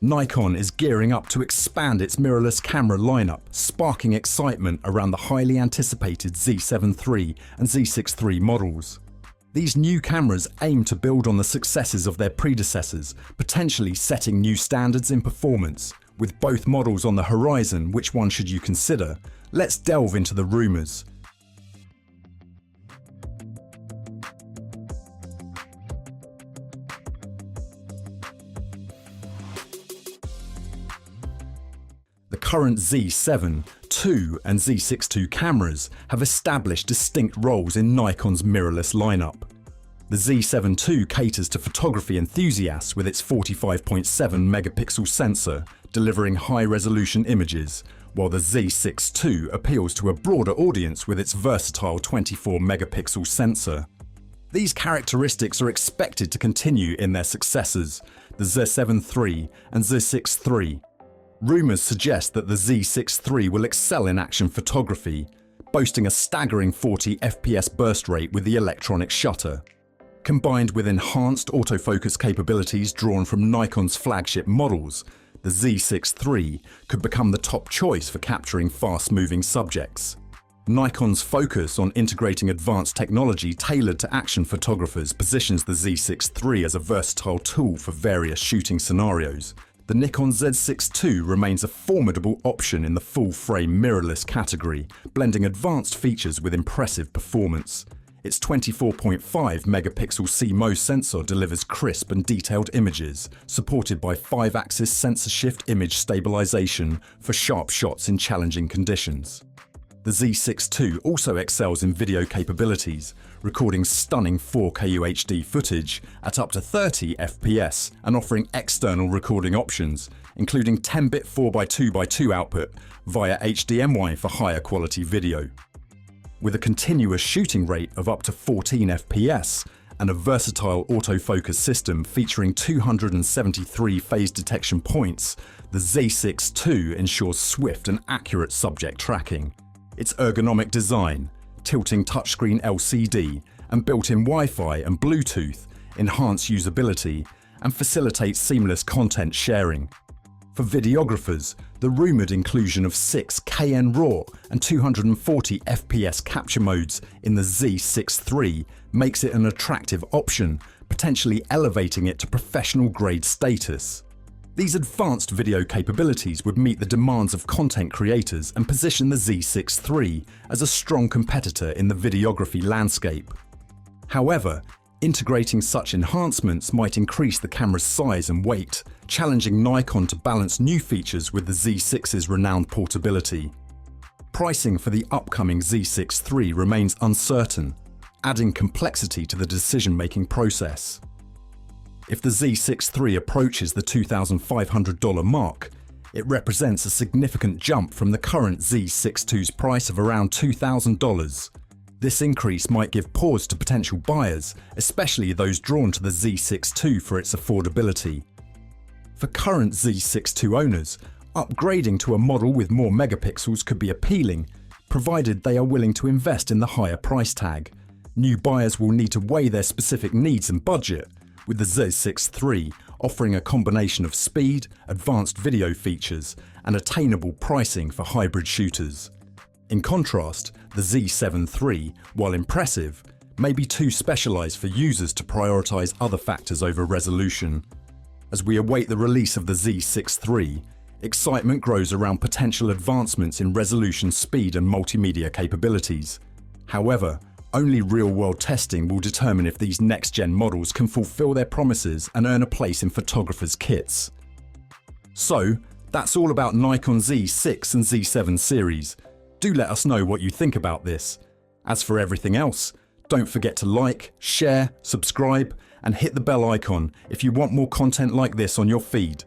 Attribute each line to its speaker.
Speaker 1: Nikon is gearing up to expand its mirrorless camera lineup, sparking excitement around the highly anticipated Z7 III and Z6 III models. These new cameras aim to build on the successes of their predecessors, potentially setting new standards in performance. With both models on the horizon, which one should you consider? Let's delve into the rumours. The current Z7, II and Z6 II cameras have established distinct roles in Nikon's mirrorless lineup. The Z7 II caters to photography enthusiasts with its 45.7 megapixel sensor, delivering high-resolution images, while the Z6 II appeals to a broader audience with its versatile 24 megapixel sensor. These characteristics are expected to continue in their successors, the Z7 III and Z6 III. Rumours suggest that the Z6 III will excel in action photography, boasting a staggering 40 FPS burst rate with the electronic shutter. Combined with enhanced autofocus capabilities drawn from Nikon's flagship models, the Z6 III could become the top choice for capturing fast-moving subjects. Nikon's focus on integrating advanced technology tailored to action photographers positions the Z6 III as a versatile tool for various shooting scenarios. The Nikon Z6 II remains a formidable option in the full-frame mirrorless category, blending advanced features with impressive performance. Its 24.5 megapixel CMOS sensor delivers crisp and detailed images, supported by 5-axis sensor shift image stabilization for sharp shots in challenging conditions. The Z6 II also excels in video capabilities, recording stunning 4K UHD footage at up to 30 FPS and offering external recording options, including 10-bit 4x2x2 output via HDMI for higher quality video. With a continuous shooting rate of up to 14 FPS and a versatile autofocus system featuring 273 phase detection points, the Z6 II ensures swift and accurate subject tracking. Its ergonomic design, tilting touchscreen LCD, and built-in Wi-Fi and Bluetooth enhance usability and facilitate seamless content sharing. For videographers, the rumoured inclusion of 6 KN RAW and 240 FPS capture modes in the Z6 III makes it an attractive option, potentially elevating it to professional-grade status. These advanced video capabilities would meet the demands of content creators and position the Z6 III as a strong competitor in the videography landscape. However, integrating such enhancements might increase the camera's size and weight, challenging Nikon to balance new features with the Z6's renowned portability. Pricing for the upcoming Z6 III remains uncertain, adding complexity to the decision-making process. If the Z6 III approaches the $2,500 mark, it represents a significant jump from the current Z6 II's price of around $2,000. This increase might give pause to potential buyers, especially those drawn to the Z6 II for its affordability. For current Z6 II owners, upgrading to a model with more megapixels could be appealing, provided they are willing to invest in the higher price tag. New buyers will need to weigh their specific needs and budget, with the Z6 III offering a combination of speed, advanced video features, and attainable pricing for hybrid shooters. In contrast, the Z7 III, while impressive, may be too specialized for users to prioritize other factors over resolution. As we await the release of the Z6 III, excitement grows around potential advancements in resolution, speed, and multimedia capabilities. However, only real-world testing will determine if these next-gen models can fulfill their promises and earn a place in photographers' kits. So, that's all about Nikon Z6 and Z7 series. Do let us know what you think about this. As for everything else, don't forget to like, share, subscribe, and hit the bell icon if you want more content like this on your feed.